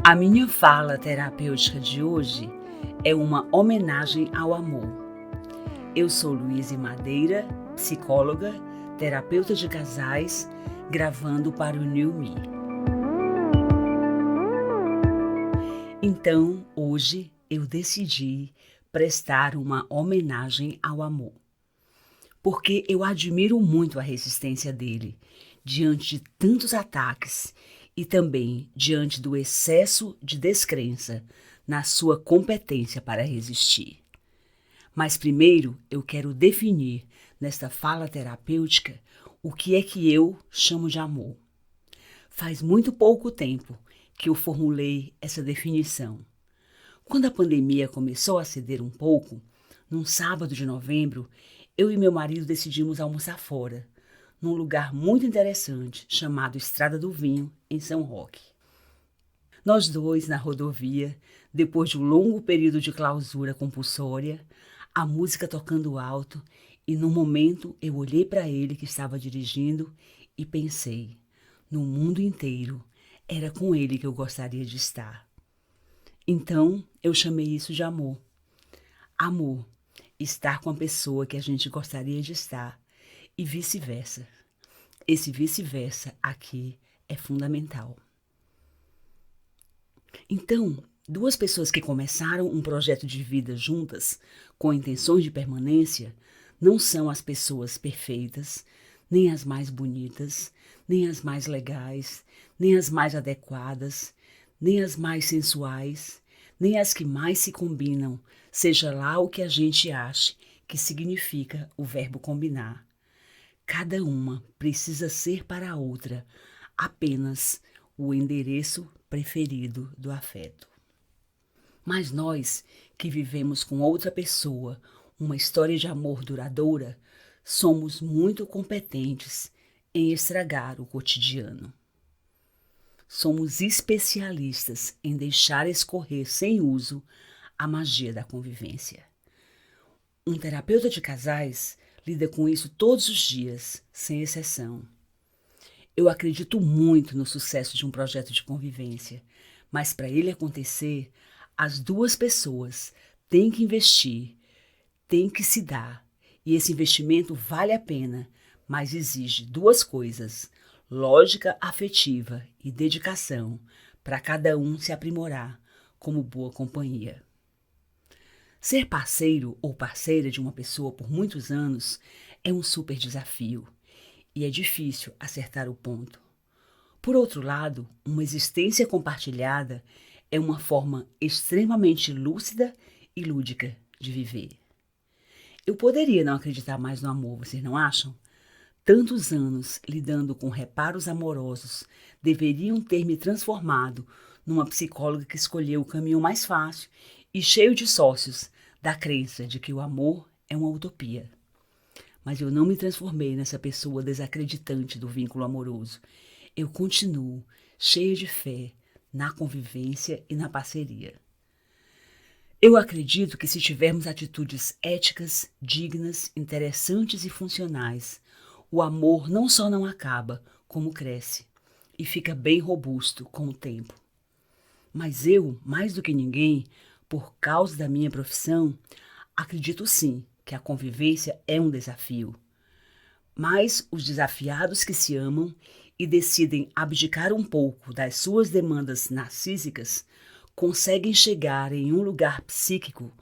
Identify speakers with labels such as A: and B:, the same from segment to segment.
A: A minha fala terapêutica de hoje é uma homenagem ao amor. Eu sou Luíse Madeira, psicóloga, terapeuta de casais, gravando para o New Me. Então, hoje eu decidi prestar uma homenagem ao amor, porque eu admiro muito a resistência dele diante de tantos ataques e também diante do excesso de descrença na sua competência para resistir. Mas primeiro eu quero definir nesta fala terapêutica o que é que eu chamo de amor. Faz muito pouco tempo que eu formulei essa definição. Quando a pandemia começou a ceder um pouco, num sábado de novembro, eu e meu marido decidimos almoçar fora, num lugar muito interessante chamado Estrada do Vinho, em São Roque. Nós dois, na rodovia, depois de um longo período de clausura compulsória, a música tocando alto, e num momento eu olhei para ele que estava dirigindo e pensei, no mundo inteiro, era com ele que eu gostaria de estar. Então eu chamei isso de amor. Amor, estar com a pessoa que a gente gostaria de estar, e vice-versa. Esse vice-versa aqui é fundamental. Então, duas pessoas que começaram um projeto de vida juntas, com intenções de permanência, não são as pessoas perfeitas, nem as mais bonitas, nem as mais legais, nem as mais adequadas, nem as mais sensuais, nem as que mais se combinam, seja lá o que a gente ache que significa o verbo combinar. Cada uma precisa ser para a outra apenas o endereço preferido do afeto. Mas nós, que vivemos com outra pessoa uma história de amor duradoura, somos muito competentes em estragar o cotidiano. Somos especialistas em deixar escorrer sem uso a magia da convivência. Um terapeuta de casais lida com isso todos os dias, sem exceção. Eu acredito muito no sucesso de um projeto de convivência, mas para ele acontecer, as duas pessoas têm que investir, têm que se dar, e esse investimento vale a pena, mas exige duas coisas: lógica afetiva e dedicação, para cada um se aprimorar como boa companhia. Ser parceiro ou parceira de uma pessoa por muitos anos é um super desafio e é difícil acertar o ponto. Por outro lado, uma existência compartilhada é uma forma extremamente lúcida e lúdica de viver. Eu poderia não acreditar mais no amor, vocês não acham? Tantos anos lidando com reparos amorosos deveriam ter me transformado numa psicóloga que escolheu o caminho mais fácil e cheio de sócios da crença de que o amor é uma utopia. Mas eu não me transformei nessa pessoa desacreditante do vínculo amoroso. Eu continuo cheia de fé na convivência e na parceria. Eu acredito que se tivermos atitudes éticas, dignas, interessantes e funcionais, o amor não só não acaba, como cresce e fica bem robusto com o tempo. Mas eu, mais do que ninguém, por causa da minha profissão, acredito sim que a convivência é um desafio. Mas os desafiados que se amam e decidem abdicar um pouco das suas demandas narcísicas conseguem chegar em um lugar psíquico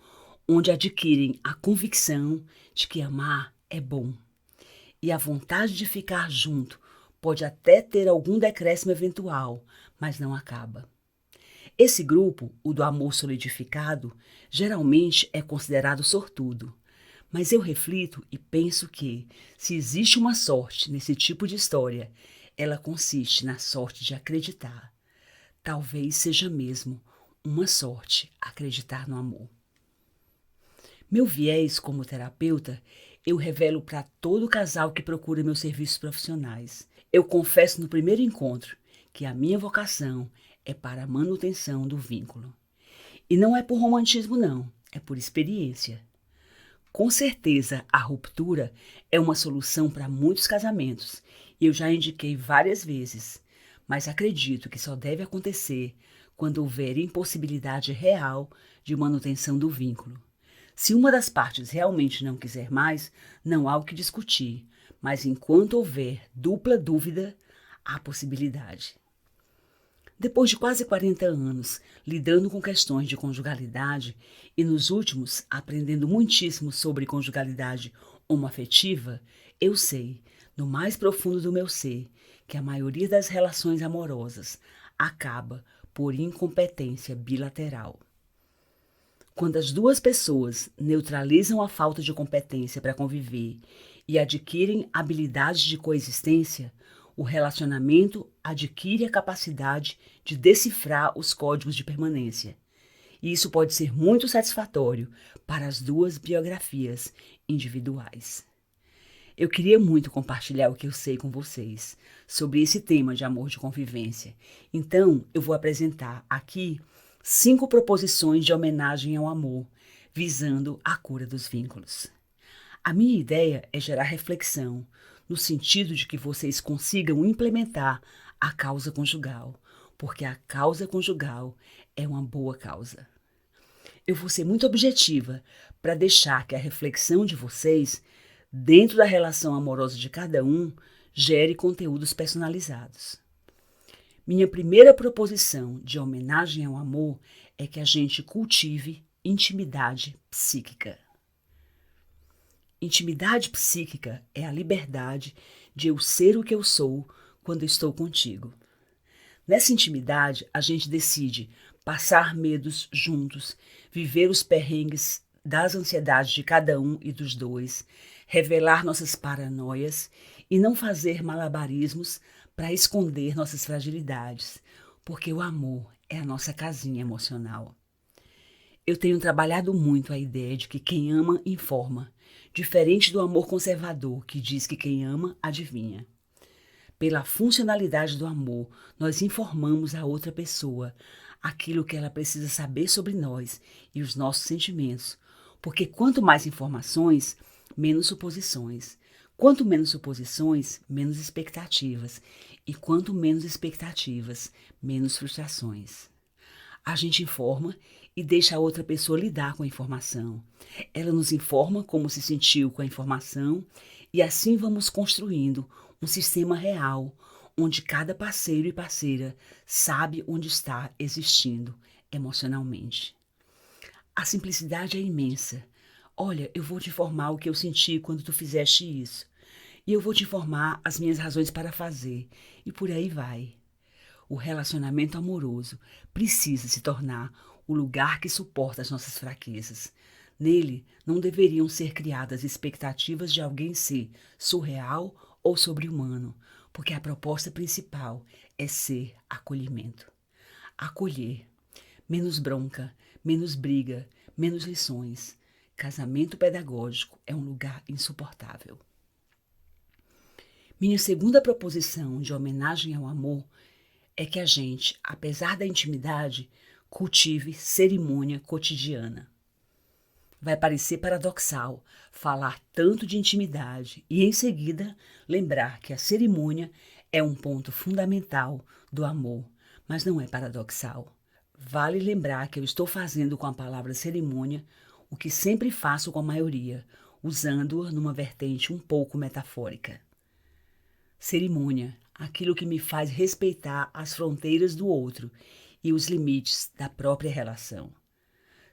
A: onde adquirem a convicção de que amar é bom. E a vontade de ficar junto pode até ter algum decréscimo eventual, mas não acaba. Esse grupo, o do amor solidificado, geralmente é considerado sortudo. Mas eu reflito e penso que, se existe uma sorte nesse tipo de história, ela consiste na sorte de acreditar. Talvez seja mesmo uma sorte acreditar no amor. Meu viés como terapeuta, eu revelo para todo casal que procura meus serviços profissionais. Eu confesso no primeiro encontro que a minha vocação é para a manutenção do vínculo. E não é por romantismo não, é por experiência. Com certeza, a ruptura é uma solução para muitos casamentos e eu já indiquei várias vezes, mas acredito que só deve acontecer quando houver impossibilidade real de manutenção do vínculo. Se uma das partes realmente não quiser mais, não há o que discutir, mas enquanto houver dupla dúvida, há possibilidade. Depois de quase 40 anos lidando com questões de conjugalidade e nos últimos aprendendo muitíssimo sobre conjugalidade homoafetiva, eu sei, no mais profundo do meu ser, que a maioria das relações amorosas acaba por incompetência bilateral. Quando as duas pessoas neutralizam a falta de competência para conviver e adquirem habilidades de coexistência, o relacionamento adquire a capacidade de decifrar os códigos de permanência. E isso pode ser muito satisfatório para as duas biografias individuais. Eu queria muito compartilhar o que eu sei com vocês sobre esse tema de amor de convivência. Então, eu vou apresentar aqui 5 proposições de homenagem ao amor, visando a cura dos vínculos. A minha ideia é gerar reflexão, no sentido de que vocês consigam implementar a causa conjugal, porque a causa conjugal é uma boa causa. Eu vou ser muito objetiva para deixar que a reflexão de vocês, dentro da relação amorosa de cada um, gere conteúdos personalizados. Minha primeira proposição de homenagem ao amor é que a gente cultive intimidade psíquica. Intimidade psíquica é a liberdade de eu ser o que eu sou quando estou contigo. Nessa intimidade, a gente decide passar medos juntos, viver os perrengues das ansiedades de cada um e dos dois, revelar nossas paranoias e não fazer malabarismos para esconder nossas fragilidades, porque o amor é a nossa casinha emocional. Eu tenho trabalhado muito a ideia de que quem ama informa, diferente do amor conservador que diz que quem ama adivinha. Pela funcionalidade do amor, nós informamos a outra pessoa aquilo que ela precisa saber sobre nós e os nossos sentimentos, porque quanto mais informações, menos suposições. Quanto menos suposições, menos expectativas. E quanto menos expectativas, menos frustrações. A gente informa e deixa a outra pessoa lidar com a informação. Ela nos informa como se sentiu com a informação e assim vamos construindo um sistema real, onde cada parceiro e parceira sabe onde está existindo emocionalmente. A simplicidade é imensa. Olha, eu vou te informar o que eu senti quando tu fizeste isso. E eu vou te informar as minhas razões para fazer. E por aí vai. O relacionamento amoroso precisa se tornar o lugar que suporta as nossas fraquezas. Nele não deveriam ser criadas expectativas de alguém ser surreal ou sobre-humano, porque a proposta principal é ser acolhimento. Acolher. Menos bronca, menos briga, menos lições. Casamento pedagógico é um lugar insuportável. Minha segunda proposição de homenagem ao amor é que a gente, apesar da intimidade, cultive cerimônia cotidiana. Vai parecer paradoxal falar tanto de intimidade e, em seguida, lembrar que a cerimônia é um ponto fundamental do amor, mas não é paradoxal. Vale lembrar que eu estou fazendo com a palavra cerimônia o que sempre faço com a maioria, usando-a numa vertente um pouco metafórica. Cerimônia, aquilo que me faz respeitar as fronteiras do outro e os limites da própria relação.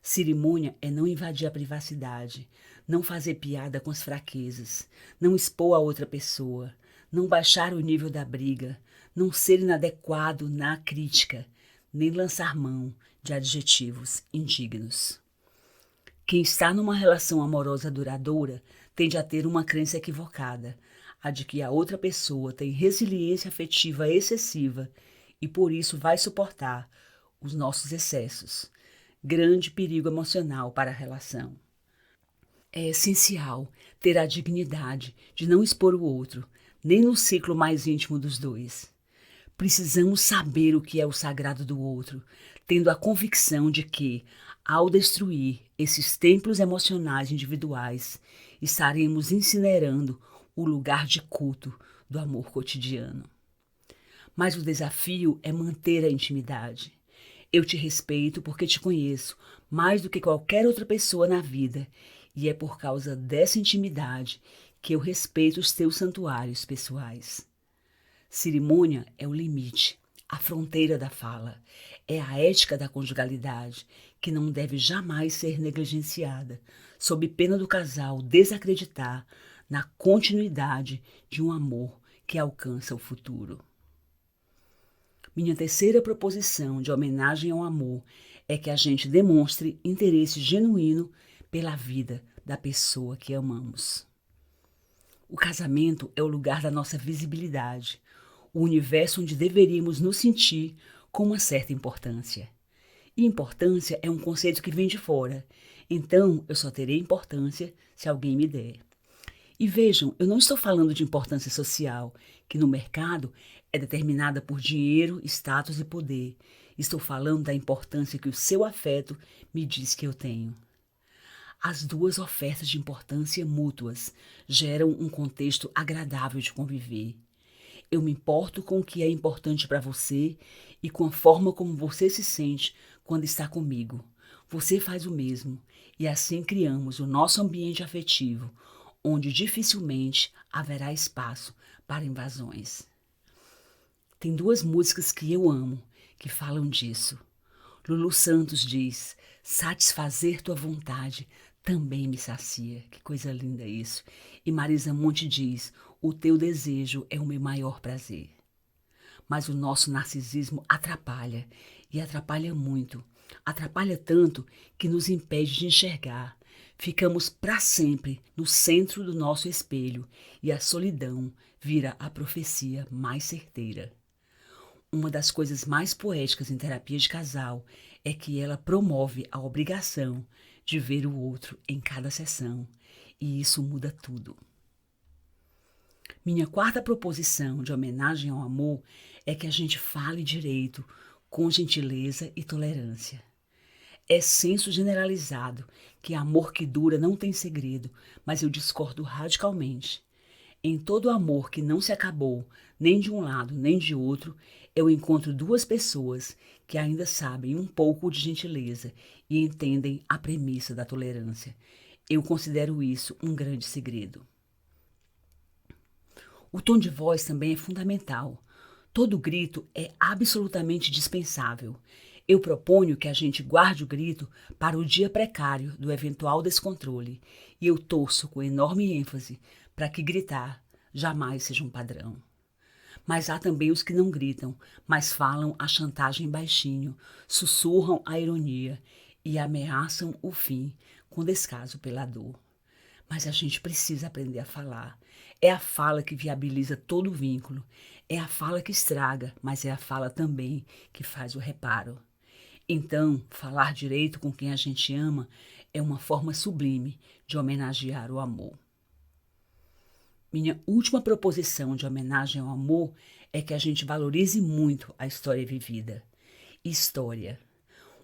A: Cerimônia é não invadir a privacidade, não fazer piada com as fraquezas, não expor a outra pessoa, não baixar o nível da briga, não ser inadequado na crítica, nem lançar mão de adjetivos indignos. Quem está numa relação amorosa duradoura tende a ter uma crença equivocada, a de que a outra pessoa tem resiliência afetiva excessiva e por isso vai suportar os nossos excessos. Grande perigo emocional para a relação. É essencial ter a dignidade de não expor o outro, nem no ciclo mais íntimo dos dois. Precisamos saber o que é o sagrado do outro, tendo a convicção de que, ao destruir esses templos emocionais individuais, estaremos incinerando o lugar de culto do amor cotidiano. Mas o desafio é manter a intimidade. Eu te respeito porque te conheço mais do que qualquer outra pessoa na vida, e é por causa dessa intimidade que eu respeito os teus santuários pessoais. Cerimônia é o limite, a fronteira da fala. É a ética da conjugalidade, que não deve jamais ser negligenciada, sob pena do casal desacreditar na continuidade de um amor que alcança o futuro. Minha terceira proposição de homenagem ao amor é que a gente demonstre interesse genuíno pela vida da pessoa que amamos. O casamento é o lugar da nossa visibilidade, o universo onde deveríamos nos sentir com uma certa importância. E importância é um conceito que vem de fora, então eu só terei importância se alguém me der. E vejam, eu não estou falando de importância social, que no mercado é determinada por dinheiro, status e poder. Estou falando da importância que o seu afeto me diz que eu tenho. As duas ofertas de importância mútuas geram um contexto agradável de conviver. Eu me importo com o que é importante para você e com a forma como você se sente quando está comigo. Você faz o mesmo e assim criamos o nosso ambiente afetivo, onde dificilmente haverá espaço para invasões. Tem duas músicas que eu amo, que falam disso. Lulu Santos diz, satisfazer tua vontade também me sacia. Que coisa linda isso. E Marisa Monte diz, o teu desejo é o meu maior prazer. Mas o nosso narcisismo atrapalha, e atrapalha muito. Atrapalha tanto que nos impede de enxergar. Ficamos para sempre no centro do nosso espelho e a solidão vira a profecia mais certeira. Uma das coisas mais poéticas em terapia de casal é que ela promove a obrigação de ver o outro em cada sessão, e isso muda tudo. Minha quarta proposição de homenagem ao amor é que a gente fale direito, com gentileza e tolerância. É senso generalizado que amor que dura não tem segredo, mas eu discordo radicalmente. Em todo amor que não se acabou, nem de um lado nem de outro, eu encontro duas pessoas que ainda sabem um pouco de gentileza e entendem a premissa da tolerância. Eu considero isso um grande segredo. O tom de voz também é fundamental. Todo grito é absolutamente dispensável. Eu proponho que a gente guarde o grito para o dia precário do eventual descontrole, e eu torço com enorme ênfase para que gritar jamais seja um padrão. Mas há também os que não gritam, mas falam a chantagem baixinho, sussurram a ironia e ameaçam o fim com descaso pela dor. Mas a gente precisa aprender a falar. É a fala que viabiliza todo o vínculo. É a fala que estraga, mas é a fala também que faz o reparo. Então, falar direito com quem a gente ama é uma forma sublime de homenagear o amor. Minha última proposição de homenagem ao amor é que a gente valorize muito a história vivida. História.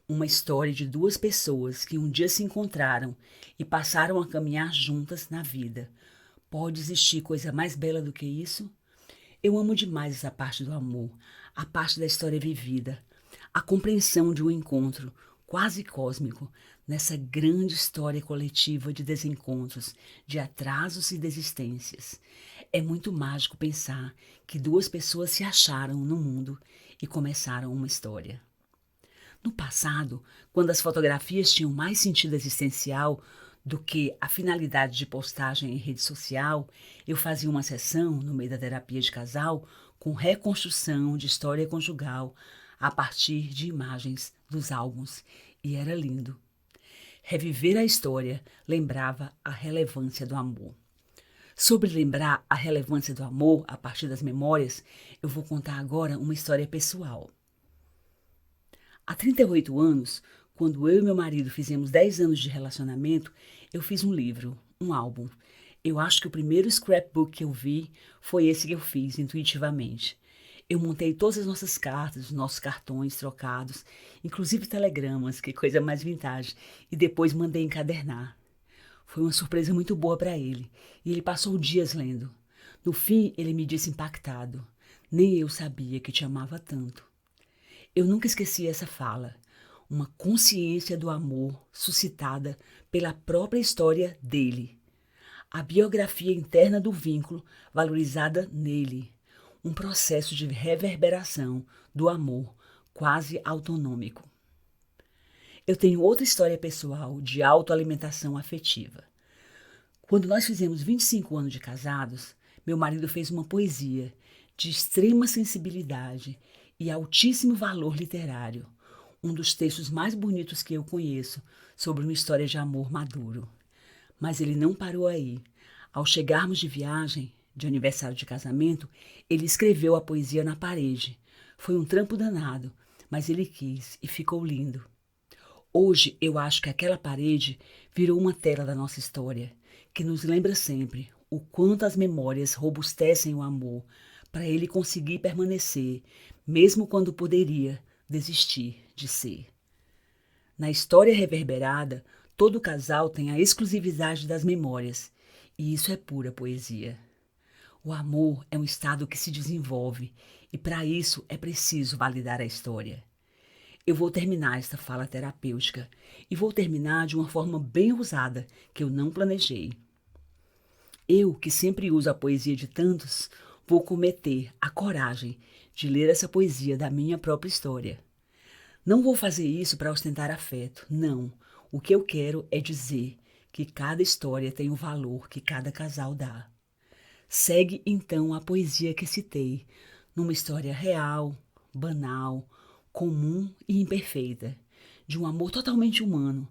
A: Uma história de duas pessoas que um dia se encontraram e passaram a caminhar juntas na vida. Pode existir coisa mais bela do que isso? Eu amo demais essa parte do amor, a parte da história vivida, a compreensão de um encontro quase cósmico nessa grande história coletiva de desencontros, de atrasos e desistências. É muito mágico pensar que duas pessoas se acharam no mundo e começaram uma história. No passado, quando as fotografias tinham mais sentido existencial do que a finalidade de postagem em rede social, eu fazia uma sessão, no meio da terapia de casal, com reconstrução de história conjugal a partir de imagens dos álbuns, e era lindo. Reviver a história lembrava a relevância do amor. Sobre lembrar a relevância do amor a partir das memórias, eu vou contar agora uma história pessoal. Há 38 anos, quando eu e meu marido fizemos 10 anos de relacionamento, eu fiz um livro, um álbum. Eu acho que o primeiro scrapbook que eu vi foi esse que eu fiz intuitivamente. Eu montei todas as nossas cartas, os nossos cartões trocados, inclusive telegramas, que coisa mais vintage, e depois mandei encadernar. Foi uma surpresa muito boa para ele, e ele passou dias lendo. No fim, ele me disse impactado, nem eu sabia que te amava tanto. Eu nunca esqueci essa fala, uma consciência do amor suscitada pela própria história dele, a biografia interna do vínculo valorizada nele, um processo de reverberação do amor quase autonômico. Eu tenho outra história pessoal de autoalimentação afetiva. Quando nós fizemos 25 anos de casados, meu marido fez uma poesia de extrema sensibilidade e altíssimo valor literário, um dos textos mais bonitos que eu conheço sobre uma história de amor maduro. Mas ele não parou aí. Ao chegarmos de viagem, de aniversário de casamento, ele escreveu a poesia na parede. Foi um trampo danado, mas ele quis e ficou lindo. Hoje eu acho que aquela parede virou uma tela da nossa história, que nos lembra sempre o quanto as memórias robustecem o amor para ele conseguir permanecer, mesmo quando poderia desistir de ser. Na história reverberada, todo casal tem a exclusividade das memórias, e isso é pura poesia. O amor é um estado que se desenvolve, e para isso é preciso validar a história. Eu vou terminar esta fala terapêutica, e vou terminar de uma forma bem ousada, que eu não planejei. Eu, que sempre uso a poesia de tantos, vou cometer a coragem de ler essa poesia da minha própria história. Não vou fazer isso para ostentar afeto, não. O que eu quero é dizer que cada história tem o valor que cada casal dá. Segue então a poesia que citei, numa história real, banal, comum e imperfeita, de um amor totalmente humano,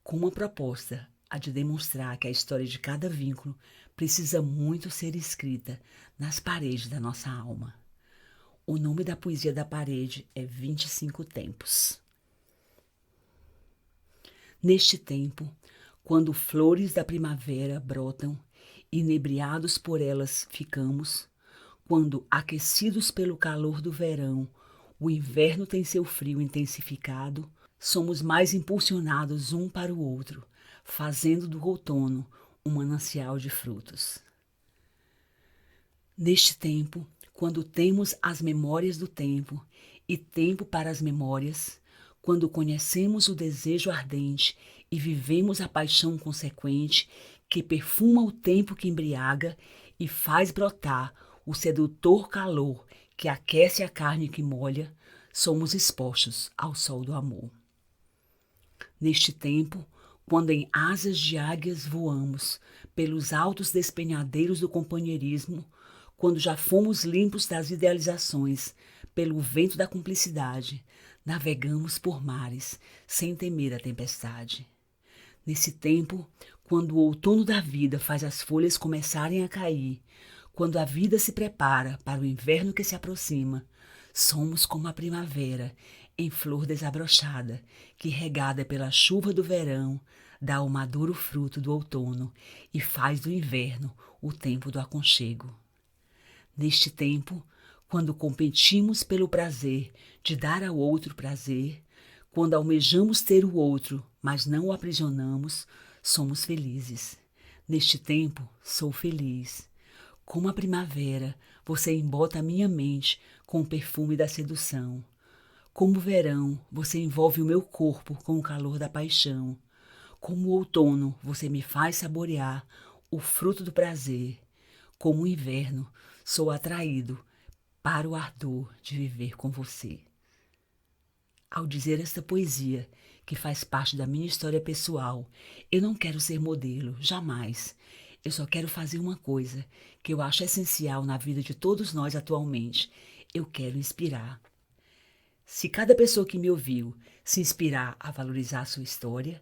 A: com uma proposta, a de demonstrar que a história de cada vínculo precisa muito ser escrita nas paredes da nossa alma. O nome da poesia da parede é 25 Tempos. Neste tempo, quando flores da primavera brotam, inebriados por elas ficamos, quando, aquecidos pelo calor do verão, o inverno tem seu frio intensificado, somos mais impulsionados um para o outro, fazendo do outono um manancial de frutos. Neste tempo, quando temos as memórias do tempo e tempo para as memórias, quando conhecemos o desejo ardente e vivemos a paixão consequente que perfuma o tempo que embriaga e faz brotar o sedutor calor que aquece a carne que molha, somos expostos ao sol do amor. Neste tempo, quando em asas de águias voamos pelos altos despenhadeiros do companheirismo, quando já fomos limpos das idealizações, pelo vento da cumplicidade, navegamos por mares sem temer a tempestade. Nesse tempo, quando o outono da vida faz as folhas começarem a cair, quando a vida se prepara para o inverno que se aproxima, somos como a primavera, em flor desabrochada, que, regada pela chuva do verão, dá o maduro fruto do outono e faz do inverno o tempo do aconchego. Neste tempo, quando competimos pelo prazer de dar ao outro prazer, quando almejamos ter o outro, mas não o aprisionamos, somos felizes. Neste tempo, sou feliz. Como a primavera, você embota a minha mente com o perfume da sedução. Como o verão, você envolve o meu corpo com o calor da paixão. Como o outono, você me faz saborear o fruto do prazer. Como o inverno, sou atraído para o ardor de viver com você. Ao dizer esta poesia, que faz parte da minha história pessoal, eu não quero ser modelo, jamais. Eu só quero fazer uma coisa que eu acho essencial na vida de todos nós atualmente. Eu quero inspirar. Se cada pessoa que me ouviu se inspirar a valorizar a sua história,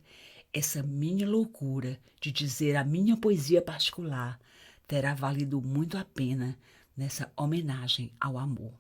A: essa minha loucura de dizer a minha poesia particular terá valido muito a pena nessa homenagem ao amor.